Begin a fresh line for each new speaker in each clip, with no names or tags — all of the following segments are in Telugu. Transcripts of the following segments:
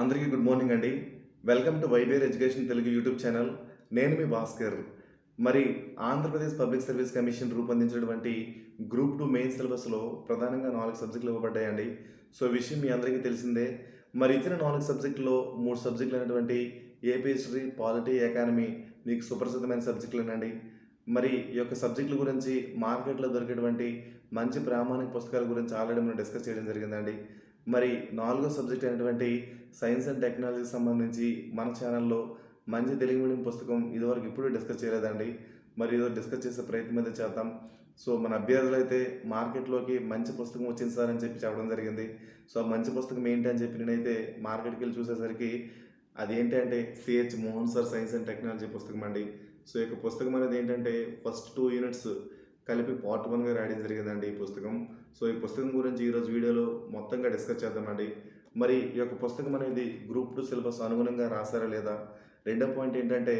అందరికీ గుడ్ మార్నింగ్ అండి. వెల్కమ్ టు వైబేర్ ఎడ్యుకేషన్ తెలుగు యూట్యూబ్ ఛానల్. నేను మీ భాస్కర్. మరి ఆంధ్రప్రదేశ్ పబ్లిక్ సర్వీస్ కమిషన్ రూపొందించినటువంటి గ్రూప్ 2 మెయిన్ సిలబస్‌లో ప్రధానంగా 4 సబ్జెక్టులు ఇవ్వబడ్డాయండి. సో, ఈ విషయం మీ అందరికీ తెలిసిందే. మరి ఇచ్చిన 4 సబ్జెక్టుల్లో 3 సబ్జెక్టులు అయినటువంటి ఏపీ హిస్టరీ, పాలిటీ, ఎకానమీ మీకు సుపరిచితమైన సబ్జెక్టులేనండి. మరి ఈ యొక్క సబ్జెక్టుల గురించి మార్కెట్‌లో దొరికేటువంటి మంచి ప్రామాణిక పుస్తకాల గురించి ఆల్రెడీ మనం డిస్కస్ చేయడం జరిగిందండి. మరి నాలుగో సబ్జెక్ట్ అయినటువంటి సైన్స్ అండ్ టెక్నాలజీకి సంబంధించి మన ఛానల్లో మంచి తెలుగు మీడియం పుస్తకం ఇదివరకు ఇప్పుడు డిస్కస్ చేయలేదండి. మరి ఈరోజు డిస్కస్ చేసే ప్రయత్నం అయితే చేద్దాం. సో, మన అభ్యర్థులు అయితే మార్కెట్లోకి మంచి పుస్తకం వచ్చింది సార్ అని చెప్పి చెప్పడం జరిగింది. సో, ఆ మంచి పుస్తకం ఏంటి అని చెప్పి నేనైతే మార్కెట్కి వెళ్ళి చూసేసరికి అదేంటి అంటే CH Mohan sir science and technology పుస్తకం అండి. సో, ఈ యొక్క పుస్తకం అనేది ఏంటంటే ఫస్ట్ 2 యూనిట్స్ కలిపి పార్ట్ 1గా రాయడం జరిగిందండి ఈ పుస్తకం. సో, ఈ పుస్తకం గురించి ఈరోజు వీడియోలో మొత్తంగా డిస్కస్ చేద్దామండి. మరి ఈ యొక్క పుస్తకం అనేది గ్రూప్ 2 సిలబస్ అనుగుణంగా రాశారా లేదా? రెండో పాయింట్ ఏంటంటే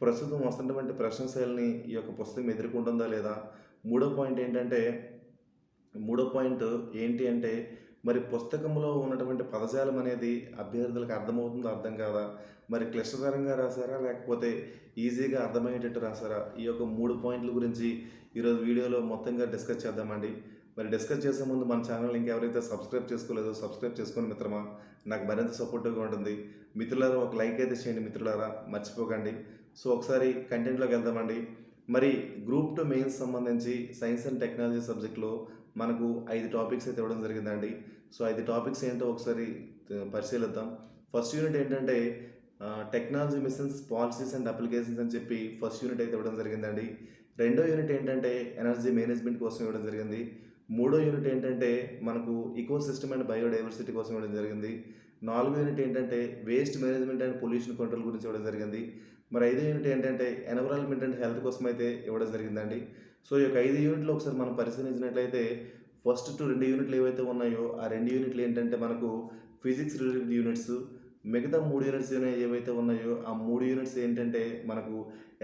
ప్రస్తుతం వస్తున్నటువంటి ప్రశ్న శైలిని ఈ యొక్క పుస్తకం ఎదుర్కొంటుందా లేదా? మూడో పాయింట్ ఏంటంటే మూడో పాయింట్ ఏంటి అంటే మరి పుస్తకంలో ఉన్నటువంటి పదజాలం అనేది అభ్యర్థులకు అర్థమవుతుందో అర్థం కాదా? మరి క్లిష్టతరంగా రాశారా? లేకపోతే ఈజీగా అర్థమయ్యేటట్టు రాశారా? ఈ యొక్క 3 పాయింట్ల గురించి ఈరోజు వీడియోలో మొత్తంగా డిస్కస్ చేద్దామండి. మరి డిస్కస్ చేసే ముందు మన ఛానల్ ఇంకెవరైతే సబ్స్క్రైబ్ చేసుకోలేదో సబ్స్క్రైబ్ చేసుకోండి మిత్రమా. నాకు మరింత సపోర్టివ్గా ఉంటుంది. మిత్రులారా ఒక లైక్ అయితే చేయండి మిత్రులారా, మర్చిపోకండి. సో, ఒకసారి కంటెంట్లోకి వెళ్దామండి. మరి గ్రూప్ 2 మెయిన్స్ సంబంధించి సైన్స్ అండ్ టెక్నాలజీ సబ్జెక్ట్లో మనకు 5 టాపిక్స్ అయితే ఇవ్వడం జరిగిందండి. సో, 5 టాపిక్స్ ఏంటో ఒకసారి పరిశీలిద్దాం. ఫస్ట్ యూనిట్ ఏంటంటే technology machines, policies and applications అని చెప్పి ఫస్ట్ యూనిట్ అయితే ఇవ్వడం జరిగిందండి. రెండో యూనిట్ ఏంటంటే ఎనర్జీ మేనేజ్మెంట్ కోసం ఇవ్వడం జరిగింది. మూడో యూనిట్ ఏంటంటే మనకు ఈకో సిస్టమ్ అండ్ బయోడైవర్సిటీ కోసం ఇవ్వడం జరిగింది. నాలుగో యూనిట్ ఏంటంటే waste management and pollution control గురించి ఇవ్వడం జరిగింది. మరి ఐదో యూనిట్ ఏంటంటే ఎన్విరాన్మెంట్ అండ్ హెల్త్ కోసం అయితే ఇవ్వడం జరిగిందండి. సో, ఈ యొక్క 5 యూనిట్లు ఒకసారి మనం పరిశీలించినట్లయితే ఫస్ట్ 2 యూనిట్లు ఏవైతే ఉన్నాయో ఆ 2 యూనిట్లు ఏంటంటే మనకు ఫిజిక్స్ రిలేటెడ్ యూనిట్స్. మిగతా 3 యూనిట్స్ ఏవైతే ఉన్నాయో ఆ 3 యూనిట్స్ ఏంటంటే మనకు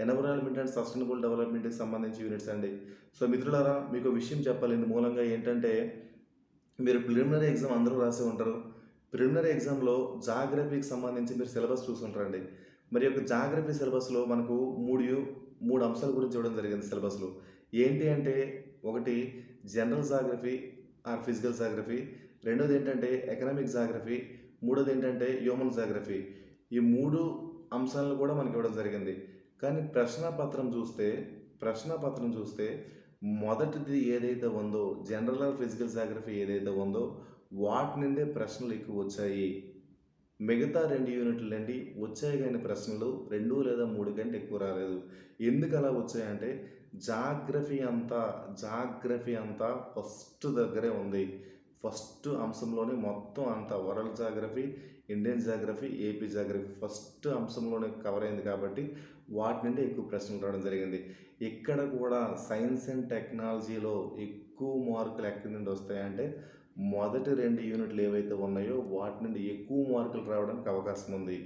ఎన్విరాన్మెంట్ అండ్ సస్టైనబుల్ డెవలప్మెంట్కి సంబంధించి యూనిట్స్ అండి. సో, మిత్రులారా మీకు విషయం చెప్పాలి ఇందు మూలంగా ఏంటంటే మీరు ప్రిలిమినరీ ఎగ్జామ్ అందరూ రాసి ఉంటారు. ప్రిలిమినరీ ఎగ్జామ్‌లో జాగ్రఫీకి సంబంధించి మీరు సిలబస్ చూసుంటారండి. మరి యొక్క జాగ్రఫీ సిలబస్‌లో మనకు 3 అంశాల గురించి ఇవ్వడం జరిగింది సిలబస్‌లో. ఏంటి అంటే ఒకటి general geography or physical geography, రెండోది ఏంటంటే ఎకనామిక్ జాగ్రఫీ, మూడోది ఏంటంటే హ్యూమన్ జాగ్రఫీ. ఈ 3 అంశాలను కూడా మనకి ఇవ్వడం జరిగింది. కానీ ప్రశ్నాపత్రం చూస్తే మొదటిది ఏదైతే ఉందో జనరల్ ఆర్ ఫిజికల్ జాగ్రఫీ ఏదైతే ఉందో వాటి నుండే ప్రశ్నలు ఎక్కువ వచ్చాయి. మిగతా 2 యూనిట్ల నుండి వచ్చాయి కానీ ప్రశ్నలు 2 లేదా 3 కంటే ఎక్కువ రాలేదు. ఎందుకు అలా వచ్చాయంటే జాగ్రఫీ అంతా ఫస్ట్ దగ్గరే ఉంది. ఫస్ట్ అంశంలోనే మొత్తం అంతా world geography, Indian geography, AP geography first అంశంలోనే కవర్ అయింది కాబట్టి వాటి నుండి ఎక్కువ ప్రశ్నలు రావడం జరిగింది. ఇక్కడ కూడా సైన్స్ అండ్ టెక్నాలజీలో ఎక్కువ మార్కులు ఎక్కడి నుండి వస్తాయంటే మొదటి 2 యూనిట్లు ఏవైతే ఉన్నాయో వాటి నుండి ఎక్కువ మార్కులు రావడానికి అవకాశం ఉంది.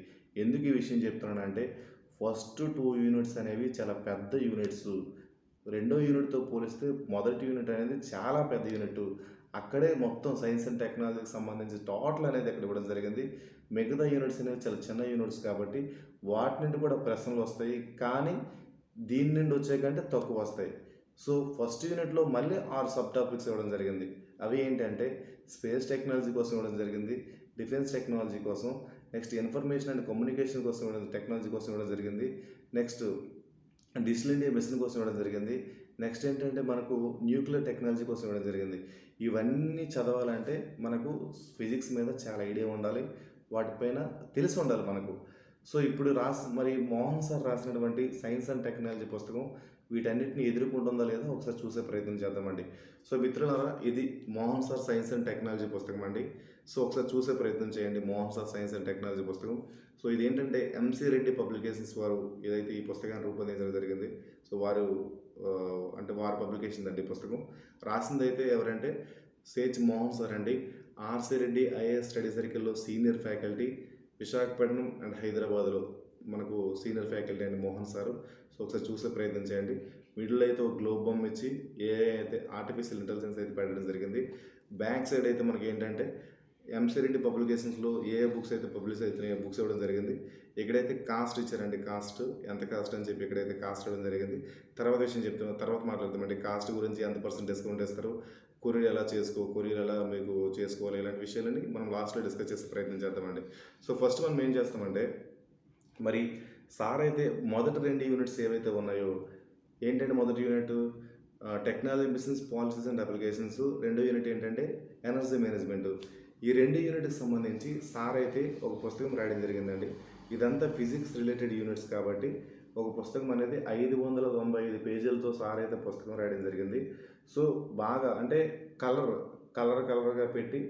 ఎందుకు ఈ విషయం చెప్తున్నానంటే ఫస్ట్ 2 యూనిట్స్ అనేవి చాలా పెద్ద యూనిట్స్. రెండో యూనిట్‌తో పోలిస్తే మొదటి యూనిట్ అనేది చాలా పెద్ద యూనిట్. అక్కడే మొత్తం సైన్స్ అండ్ టెక్నాలజీకి సంబంధించి టోటల్ అనేది అక్కడ ఇవ్వడం జరిగింది. మిగతా యూనిట్స్ అనేవి చాలా చిన్న యూనిట్స్ కాబట్టి వాటి నుండి కూడా ప్రశ్నలు వస్తాయి. కానీ దీని నుండి వచ్చే కంటే తక్కువ వస్తాయి. సో, ఫస్ట్ యూనిట్‌లో మళ్ళీ 6 సబ్ టాపిక్స్ ఇవ్వడం జరిగింది. అవి ఏంటంటే స్పేస్ టెక్నాలజీ కోసం ఇవ్వడం జరిగింది, డిఫెన్స్ టెక్నాలజీ కోసం, నెక్స్ట్ ఇన్ఫర్మేషన్ అండ్ కమ్యూనికేషన్ కోసం టెక్నాలజీ కోసం ఇవ్వడం జరిగింది, నెక్స్ట్ డిజిటల్ ఇండియా మిషన్ కోసం ఇవ్వడం జరిగింది, నెక్స్ట్ ఏంటంటే మనకు న్యూక్లియర్ టెక్నాలజీ కోసం ఇవ్వడం జరిగింది. ఇవన్నీ చదవాలంటే మనకు ఫిజిక్స్ మీద చాలా ఐడియా ఉండాలి. వాటిపైన తెలిసి ఉండాలి మనకు. సో, ఇప్పుడు మరి మోహన్ సార్ రాసినటువంటి సైన్స్ అండ్ టెక్నాలజీ పుస్తకం వీటన్నిటిని ఎదుర్కొంటుందా లేదా ఒకసారి చూసే ప్రయత్నం చేద్దామండి. సో, మిత్రులారా ఇది Mohan sir science and technology పుస్తకం అండి. సో, ఒకసారి చూసే ప్రయత్నం చేయండి Mohan sir science and technology పుస్తకం. సో, ఇదేంటంటే ఎంసీ రెడ్డి పబ్లికేషన్స్ వారు ఏదైతే ఈ పుస్తకాన్ని రూపొందించడం జరిగింది. సో, అంటే వారి పబ్లికేషన్ అండి ఈ పుస్తకం. రాసిందైతే ఎవరంటే సేచ్ మోహన్ సార్ అండి. ఆర్‌సి రెడ్డి ఐఏఎస్ స్టడీ సర్కిల్‌లో సీనియర్ ఫ్యాకల్టీ, విశాఖపట్నం అండ్ హైదరాబాద్‌లో మనకు సీనియర్ ఫ్యాకల్టీ అండి మోహన్ సారు. సో, ఒకసారి చూసే ప్రయత్నం చేయండి. మిడిల్ అయితే ఒక గ్లోబ్ బొమ్మ ఇచ్చి ఏఐ అయితే ఆర్టిఫిషియల్ ఇంటెలిజెన్స్ అయితే పెట్టడం జరిగింది. బ్యాక్ సైడ్ అయితే మనకి ఏంటంటే ఎంసీఆర్టీ పబ్లికేషన్స్లో ఏ బుక్స్ అయితే పబ్లిష్ అవుతున్నాయో బుక్స్ ఇవ్వడం జరిగింది. ఇక్కడైతే కాస్ట్ ఇచ్చారండి. కాస్ట్ ఎంత కాస్ట్ అని చెప్పి ఇక్కడైతే కాస్ట్ ఇవ్వడం జరిగింది. తర్వాత విషయం చెప్తాం, తర్వాత మాట్లాడతామండి. కాస్ట్ గురించి ఎంత పర్సెంట్ డిస్కౌంట్ ఇస్తారు, కొరియర్ ఎలా మీకు చేసుకోవాలి, ఇలాంటి విషయాలని మనం లాస్ట్లో డిస్కస్ చేసే ప్రయత్నం చేద్దామండి. సో ఫస్ట్ మనం ఏం చేస్తామంటే, మరి సార్ అయితే మొదటి 2 యూనిట్స్ ఏవైతే ఉన్నాయో, ఏంటంటే మొదటి unit technology business policies and applications, రెండో యూనిట్ ఏంటంటే ఎనర్జీ మేనేజ్మెంట్. ఈ 2 యూనిట్కి సంబంధించి సార్ అయితే ఒక పుస్తకం రాయడం జరిగిందండి. ఇదంతా ఫిజిక్స్ రిలేటెడ్ యూనిట్స్ కాబట్టి ఒక పుస్తకం అనేది 595 పేజీలతో సార్ అయితే పుస్తకం రాయడం జరిగింది. సో బాగా అంటే కలర్గా పెట్టి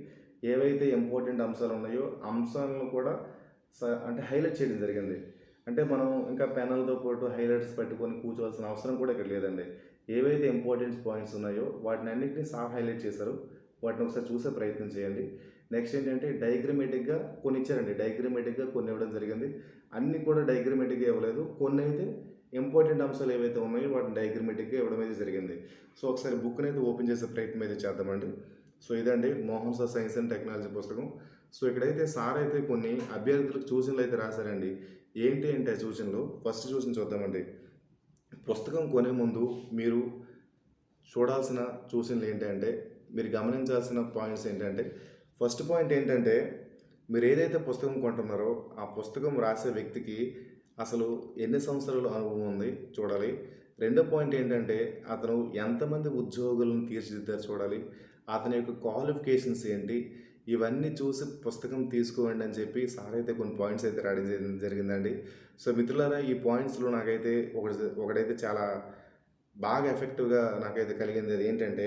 ఏవైతే ఇంపార్టెంట్ అంశాలు ఉన్నాయో అంశాలను కూడా అంటే హైలైట్ చేయడం జరిగింది. అంటే మనం ఇంకా పెన్నులతో పాటు హైలైట్స్ పెట్టుకొని కూర్చోవాల్సిన అవసరం కూడా ఇక్కడ లేదండి. ఏవైతే ఇంపార్టెంట్ పాయింట్స్ ఉన్నాయో వాటిని అన్నింటినీ సార్ హైలైట్ చేశారు. వాటిని ఒకసారి చూసే ప్రయత్నం చేయండి. నెక్స్ట్ ఏంటంటే డయాగ్రమేటిక్గా కొన్ని ఇచ్చారండి. డయాగ్రమేటిక్గా కొన్ని ఇవ్వడం జరిగింది. అన్నీ కూడా డయాగ్రమేటిక్గా ఇవ్వలేదు. కొన్ని అయితే ఇంపార్టెంట్ అంశాలు ఏవైతే ఉన్నాయో వాటిని డయాగ్రమేటిక్గా ఇవ్వడం అయితే జరిగింది. సో ఒకసారి బుక్ని అయితే ఓపెన్ చేసే ప్రయత్నం అయితే చేద్దామండి. సో ఇదండి Mohan sir science and technology పుస్తకం. సో ఇక్కడైతే సార్ అయితే కొన్ని అభ్యర్థులకు సూచనలు అయితే రాశారండి. ఏంటి అంటే సూచనలు ఫస్ట్ సూచన చూద్దామండి. పుస్తకం కొనే ముందు మీరు చూడాల్సిన సూచనలు ఏంటంటే, మీరు గమనించాల్సిన పాయింట్స్ ఏంటంటే, ఫస్ట్ పాయింట్ ఏంటంటే, మీరు ఏదైతే పుస్తకం కొంటున్నారో ఆ పుస్తకం రాసే వ్యక్తికి అసలు ఎన్ని సంవత్సరాల అనుభవం ఉంది చూడాలి. రెండో పాయింట్ ఏంటంటే, అతను ఎంతమంది ఉద్యోగులను తీర్చిదిద్దారు చూడాలి. అతని యొక్క క్వాలిఫికేషన్స్ ఏంటి, ఇవన్నీ చూసి పుస్తకం తీసుకోండి అని చెప్పి సార్ అయితే కొన్ని పాయింట్స్ అయితే రాయడం జరిగిందండి. సో మిత్రులారా, ఈ పాయింట్స్లో నాకైతే ఒకటైతే చాలా బాగా ఎఫెక్టివ్గా నాకైతే కలిగింది. అది ఏంటంటే,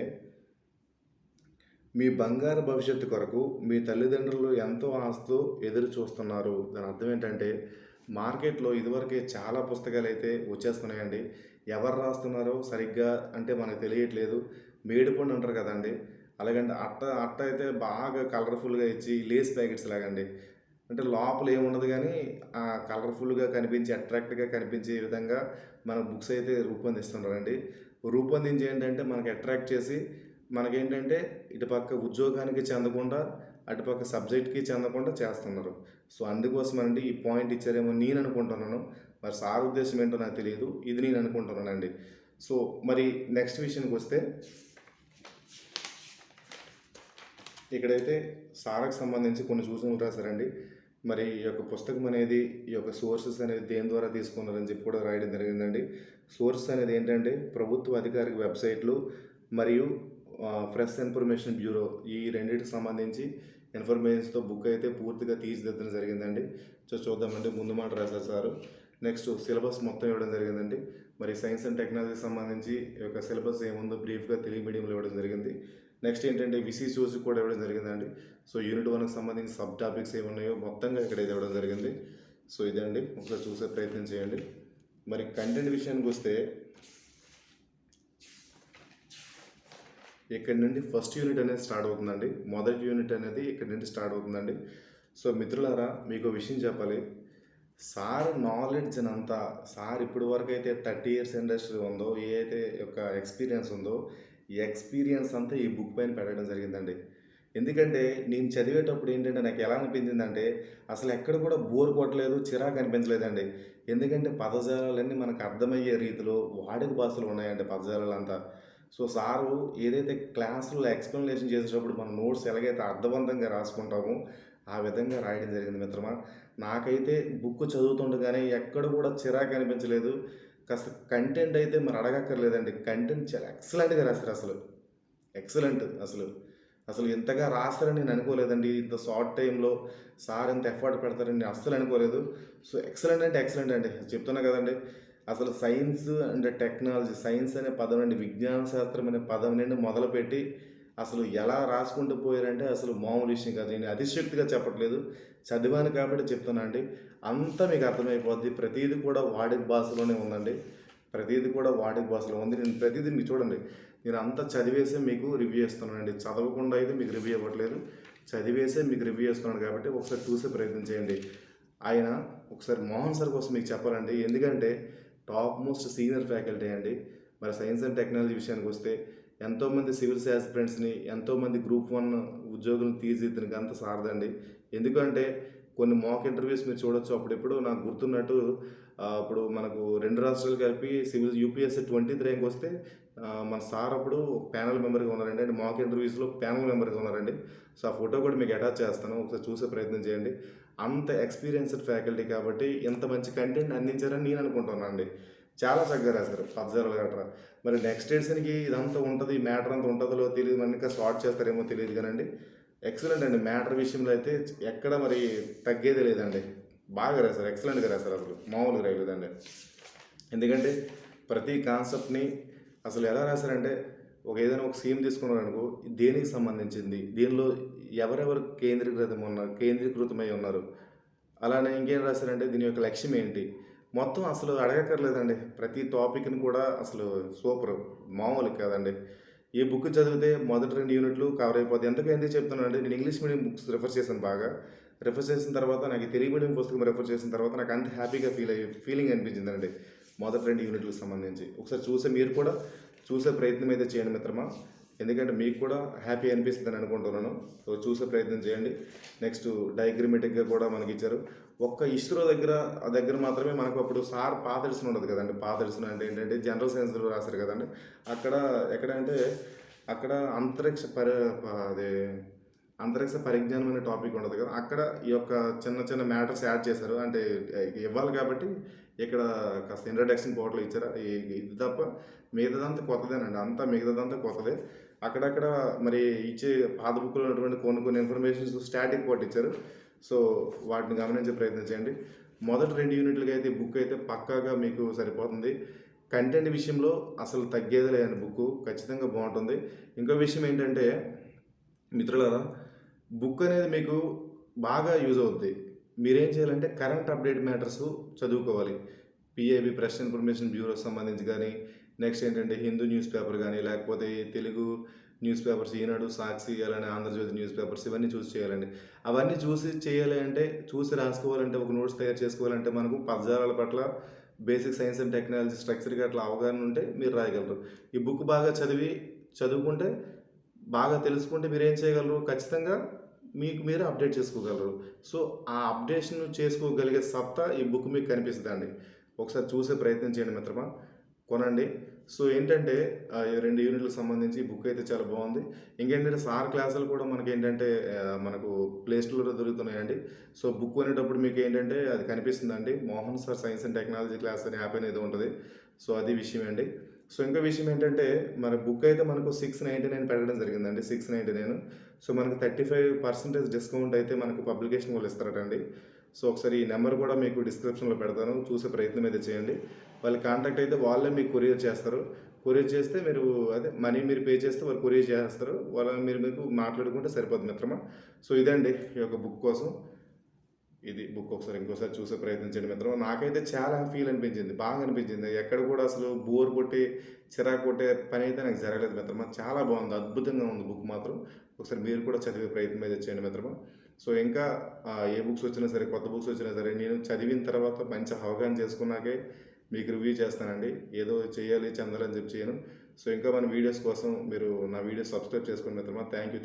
మీ బంగారు భవిష్యత్తు కొరకు మీ తల్లిదండ్రులు ఎంతో ఆశతో ఎదురు చూస్తున్నారు. దాని అర్థం ఏంటంటే, మార్కెట్లో ఇదివరకే చాలా పుస్తకాలు అయితే వచ్చేస్తున్నాయండి. ఎవరు రాస్తున్నారో సరిగ్గా అంటే మనకు తెలియట్లేదు. మేడిపండు అంటారు కదండి, అలాగంటే అట్ట అయితే బాగా కలర్ఫుల్గా ఇచ్చి లేస్ ప్యాకెట్స్ లాగండి. అంటే లోపల ఏముండదు కానీ కలర్ఫుల్గా కనిపించి అట్రాక్ట్గా కనిపించే విధంగా మన బుక్స్ అయితే రూపొందిస్తున్నారండి. రూపొందించి ఏంటంటే మనకి అట్రాక్ట్ చేసి మనకేంటంటే ఇటుపక్క ఉద్యోగానికి చెందకుండా అటుపక్క సబ్జెక్ట్కి చెందకుండా చేస్తున్నారు. సో అందుకోసమనండి ఈ పాయింట్ ఇచ్చారేమో నేను అనుకుంటున్నాను. మరి సార్ ఉద్దేశం ఏంటో నాకు తెలియదు, ఇది నేను అనుకుంటున్నానండి. సో మరి నెక్స్ట్ విషయానికి వస్తే, ఇక్కడైతే సార్కి సంబంధించి కొన్ని సూచనలు రాశారండి. మరి ఈ యొక్క పుస్తకం అనేది, ఈ యొక్క సోర్సెస్ అనేది దేని ద్వారా తీసుకున్నారని చెప్పి కూడా రాయడం జరిగిందండి. సోర్సెస్ అనేది ఏంటంటే ప్రభుత్వ అధికారిక వెబ్సైట్లు మరియు ప్రెస్ ఇన్ఫర్మేషన్ బ్యూరో, ఈ రెండింటికి సంబంధించి ఇన్ఫర్మేషన్స్తో బుక్ అయితే పూర్తిగా తీర్చిదిద్దడం జరిగిందండి. సో చూద్దామండి, ముందు మాట రాశారు సారు. నెక్స్ట్ సిలబస్ మొత్తం ఇవ్వడం జరిగిందండి. మరి సైన్స్ అండ్ టెక్నాలజీకి సంబంధించి ఈ యొక్క సిలబస్ ఏముందో బ్రీఫ్గా తెలుగు మీడియంలో ఇవ్వడం జరిగింది. నెక్స్ట్ ఏంటంటే విసి చూసి కూడా ఇవ్వడం జరిగిందండి. సో యూనిట్ 1కి సంబంధించి సబ్ టాపిక్స్ ఏమున్నాయో మొత్తంగా ఇక్కడైతే ఇవ్వడం జరిగింది. సో ఇదండి, ఒకసారి చూసే ప్రయత్నం చేయండి. మరి కంటెంట్ విషయానికి వస్తే, ఇక్కడ నుండి ఫస్ట్ యూనిట్ అనేది స్టార్ట్ అవుతుందండి. మొదటి యూనిట్ అనేది ఇక్కడ నుండి స్టార్ట్ అవుతుందండి. సో మిత్రులారా, మీకు విషయం చెప్పాలి. సార్ నాలెడ్జ్ అంతా, సార్ ఇప్పటి వరకు అయితే 30 ఇయర్స్ ఇండస్ట్రీ ఉందో, ఏ అయితే యొక్క ఎక్స్పీరియన్స్ ఉందో, ఈ ఎక్స్పీరియన్స్ అంతా ఈ బుక్ పైన పెట్టడం జరిగిందండి. ఎందుకంటే నేను చదివేటప్పుడు ఏంటంటే నాకు ఎలా అనిపించిందంటే, అసలు ఎక్కడ కూడా బోర్ కొట్టలేదు, చిరాకు అనిపించలేదండి. ఎందుకంటే పదజాలాలన్నీ మనకు అర్థమయ్యే రీతిలో వాడుక భాషలు ఉన్నాయండి పదజాలాలంతా. సో సారు ఏదైతే క్లాసులో ఎక్స్ప్లెనేషన్ చేసేటప్పుడు మన నోట్స్ ఎలాగైతే అర్థవంతంగా రాసుకుంటామో ఆ విధంగా రాయడం జరిగింది మిత్రమా. నాకైతే బుక్ చదువుతుండగానే ఎక్కడ కూడా చిరాకు అనిపించలేదు. కాస్త కంటెంట్ అయితే మరి అడగక్కర్లేదండి. కంటెంట్ చాలా ఎక్సలెంట్గా రాశారు. అసలు ఇంతగా రాస్తారని నేను అనుకోలేదండి. ఇంత షార్ట్ టైంలో సార్ ఎంత ఎఫర్ట్ పెడతారని నేను అస్సలు అనుకోలేదు. సో ఎక్సలెంట్ అంటే ఎక్సలెంట్ అండి, చెప్తున్నా కదండి. అసలు సైన్స్ అండ్ టెక్నాలజీ, సైన్స్ అనే పదం నుండి, విజ్ఞాన శాస్త్రం అనే పదం నుండి మొదలుపెట్టి అసలు ఎలా రాసుకుంటూ పోయారంటే అసలు మామూలు విషయం కాదు. నేను అతిశక్తిగా చెప్పట్లేదు, చదివాను కాబట్టి చెప్తున్నా అండి. అంతా మీకు అర్థమైపోద్ది. ప్రతీది కూడా వాడుక భాషలోనే ఉందండి. నేను ప్రతిదీ మీకు చూడండి, నేను అంతా చదివేసే మీకు రివ్యూ చేస్తున్నానండి. చదవకుండా అయితే మీకు రివ్యూ ఇవ్వట్లేదు, చదివేసే మీకు రివ్యూ చేస్తున్నాను. కాబట్టి ఒకసారి చూసే ప్రయత్నం చేయండి. ఆయన ఒకసారి మోహన్ సార్ కోసం మీకు చెప్పాలండి. ఎందుకంటే టాప్ మోస్ట్ సీనియర్ ఫ్యాకల్టీ అండి. మరి సైన్స్ అండ్ టెక్నాలజీ విషయానికి వస్తే ఎంతోమంది సివిల్స్ యాస్పిరెంట్స్‌ని, ఎంతోమంది గ్రూప్ 1 ఉద్యోగులను తీర్చిదిద్దిన ఘనత సార్దండి. ఎందుకంటే కొన్ని మాక్ ఇంటర్వ్యూస్ మీరు చూడొచ్చు. అప్పుడెప్పుడో నాకు గుర్తున్నట్టు అప్పుడు మనకు 2 రాష్ట్రాలు కలిపి సివిల్ యూపీఎస్సీ 23 ర్యాంక్ వస్తే మన సార్ అప్పుడు ప్యానెల్ మెంబర్‌గా ఉన్నారండి. అంటే మాక్ ఇంటర్వ్యూస్‌లో ప్యానెల్ మెంబర్‌గా ఉన్నారండి. సో, ఆ ఫోటో కూడా మీకు అటాచ్ చేస్తాను. ఒకసారి చూసే ప్రయత్నం చేయండి. అంత ఎక్స్‌పీరియన్స్‌డ్ ఫ్యాకల్టీ కాబట్టి ఇంత మంచి కంటెంట్ అందించారని నేను అనుకుంటున్నానండి. చాలా చక్కగా రాశారు పద్యాలు గట్రా. మరి నెక్స్ట్ ఎడిషన్‌కి ఇదంతా ఉంటది, మ్యాటర్ అంతా ఉంటదో లేదో తెలీదు. మరి ఇంకా షార్ట్ చేస్తారేమో తెలీదు గానండి. ఎక్సలెంట్ అండి. మ్యాటర్ విషయంలో అయితే ఎక్కడ మరి తగ్గేదే లేదండి. బాగా రాశారు. ఎక్సలెంట్‌గా రాశారు అసలు. మామూలుగా రాయలేదండి. ఎందుకంటే ప్రతి కాన్సెప్ట్‌ని అసలు ఎలా రాశారంటే ఏదైనా ఒక సీన్ తీసుకున్నారనుకో దేనికి సంబంధించింది? దీనిలో ఎవరెవరు కేంద్రీకృతమై ఉన్నారు? అలానే ఇంకేం రాశారంటే దీని యొక్క లక్ష్యం ఏంటి? మొత్తం అసలు అడగక్కర్లేదండి. ప్రతి టాపిక్‌ని కూడా అసలు సూపరు. మామూలుగా కాదండి. ఈ బుక్ చదివితే మొదటి 2 యూనిట్లు కవర్ అయిపోద్ది. ఎందుకు చెప్తున్నానంటే నేను ఇంగ్లీష్ మీడియం బుక్స్ రిఫర్ చేశాను బాగా. రిఫర్ చేసిన తర్వాత నాకు ఈ తెలుగు మీడియం పుస్తకం రిఫర్ చేసిన తర్వాత నాకు అంత హ్యాపీగా ఫీలింగ్ అనిపించిందండి. మొదటి 2 యూనిట్లకు సంబంధించి. ఒకసారి మీరు కూడా చూసే ప్రయత్నం అయితే చేయండి మిత్రమా. ఎందుకంటే మీకు కూడా హ్యాపీ అనిపిస్తుందని అనుకుంటున్నాను. సో, చూసే ప్రయత్నం చేయండి. నెక్స్ట్ డయాగ్రమాటిక్‌గా కూడా మనకిచ్చారు. ఒక్క ఇస్రో దగ్గర మాత్రమే మనకు అప్పుడు సార్ పాత ఎడిషన్ ఉండదు కదండీ! పాత ఎడిషన్ అంటే ఏంటంటే జనరల్ సైన్స్‌లో రాశారు కదండీ! అక్కడ ఎక్కడంటే అక్కడ అదే అంతరిక్ష పరిజ్ఞానం అనే టాపిక్ ఉండదు కదా! అక్కడ ఈ యొక్క చిన్న చిన్న మ్యాటర్స్ యాడ్ చేశారు. అంటే ఇవ్వాలి కాబట్టి ఇక్కడ కాస్త ఇంట్రడక్షన్ పోర్టల్ ఇచ్చారు. ఇది తప్ప మిగతాదంతా కొత్తదేనండి. మిగతాదంతా కొత్తదే. అక్కడక్కడ మరి ఇచ్చే పాత బుక్‌లో ఉన్నటువంటి కొన్ని ఇన్ఫర్మేషన్స్ స్టాటిక్ పార్ట్ ఇచ్చారు. సో, వాటిని గమనించే ప్రయత్నం చేయండి. మొదటి 2 యూనిట్లకైతే ఈ బుక్ అయితే పక్కాగా మీకు సరిపోతుంది. కంటెంట్ విషయంలో అసలు తగ్గేదే లేదండి బుక్కు. ఖచ్చితంగా బావుంటుంది. ఇంకో విషయం ఏంటంటే మిత్రులారా, బుక్ అనేది మీకు బాగా యూజ్ అవుద్ది. మీరేం చేయాలంటే కరెంట్ అప్డేట్ మ్యాటర్స్ చదువుకోవాలి. పీఐబీ ప్రెస్ ఇన్ఫర్మేషన్ బ్యూరోకి సంబంధించి గానీ, నెక్స్ట్ ఏంటంటే హిందూ న్యూస్ పేపర్ గానీ, లేకపోతే తెలుగు న్యూస్ పేపర్స్ ఈనాడు, సాక్షి అలానే ఆంధ్రజ్యోతి న్యూస్ పేపర్స్ ఇవన్నీ చూసి చేయాలండి. అవన్నీ చూసి చేయాలి అంటే, చూసి రాసుకోవాలంటే, ఒక నోట్స్ తయారు చేసుకోవాలంటే మనకు పదజాలాల పట్ల బేసిక్ సైన్స్ అండ్ టెక్నాలజీ స్ట్రక్చర్‌గా అట్లా అవగాహన ఉంటే మీరు రాయగలరు. ఈ బుక్ బాగా చదువుకుంటే బాగా తెలుసుకుంటే మీరేం చేయగలరు? ఖచ్చితంగా మీకు మీరే అప్డేట్ చేసుకోగలరు. సో, ఆ అప్డేషన్ చేసుకోగలిగే సత్తా ఈ బుక్ మీకు కనిపిస్తదండి. ఒకసారి చూసే ప్రయత్నం చేయండి మిత్రమా. కొనండి. సో, ఏంటంటే ఈ 2 యూనిట్‌లకు సంబంధించి ఈ బుక్ అయితే చాలా బావుంది. ఇంకేంటంటే సార్ క్లాసులు కూడా మనకేంటంటే మనకు ప్లే స్టోర్‌లో దొరుకుతున్నాయండి. సో, బుక్ కొనేటప్పుడు మీకేంటంటే అది కనిపిస్తుందండి. Mohan sir science and technology class అనే యాప్ అనేది ఉంటది. సో, అది విషయం అండి. సో, ఇంకో విషయం ఏంటంటే మన బుక్ అయితే మనకు 699 పెట్టడం జరిగిందండి. 699. సో, మనకు 35% డిస్కౌంట్ అయితే మనకు పబ్లికేషన్ వాళ్ళు ఇస్తారటండి. సో, ఒకసారి ఈ నెంబర్ కూడా మీకు డిస్క్రిప్షన్‌లో పెడతాను. చూసే ప్రయత్నం అయితే చేయండి. వాళ్ళ కాంటాక్ట్ అయితే వాళ్ళే మీకు కొరియర్ చేస్తారు. కొరియర్ చేస్తే మీరు అదే మనీ మీరు పే చేస్తే వాళ్ళు కొరియర్ చేసేస్తారు. మీకు మాట్లాడుకుంటే సరిపోద్ది మిత్రమా. సో, ఇదండి ఈ యొక్క బుక్ కోసం. ఇది బుక్ ఇంకోసారి చూసే ప్రయత్నం చేయండి మిత్రమా. నాకైతే చాలా ఫీల్ అనిపించింది. బాగా అనిపించింది. ఎక్కడ కూడా అసలు బోర్ కొట్టి, చిరాకు కొట్టే పనైతే నాకు జరగలేదు మిత్రమా. చాలా బాగుంది. అద్భుతంగా ఉంది బుక్ మాత్రం. ఒకసారి మీరు కూడా చదివే ప్రయత్నం అయితే చేయండి మిత్రమా. సో, ఇంకా ఏ బుక్స్ వచ్చినా సరే, కొత్త బుక్స్ వచ్చినా సరే, నేను చదివిన తర్వాత మంచి అవగాహన చేసుకున్నాకే మీకు రివ్యూ చేస్తానండి. ఏదో చేయాలి, చెందాలని చెప్పి చేయను. సో, ఇంకా మన వీడియోస్ కోసం మీరు నా వీడియోస్ సబ్స్క్రైబ్ చేసుకోండి మిత్రమా. Thank you.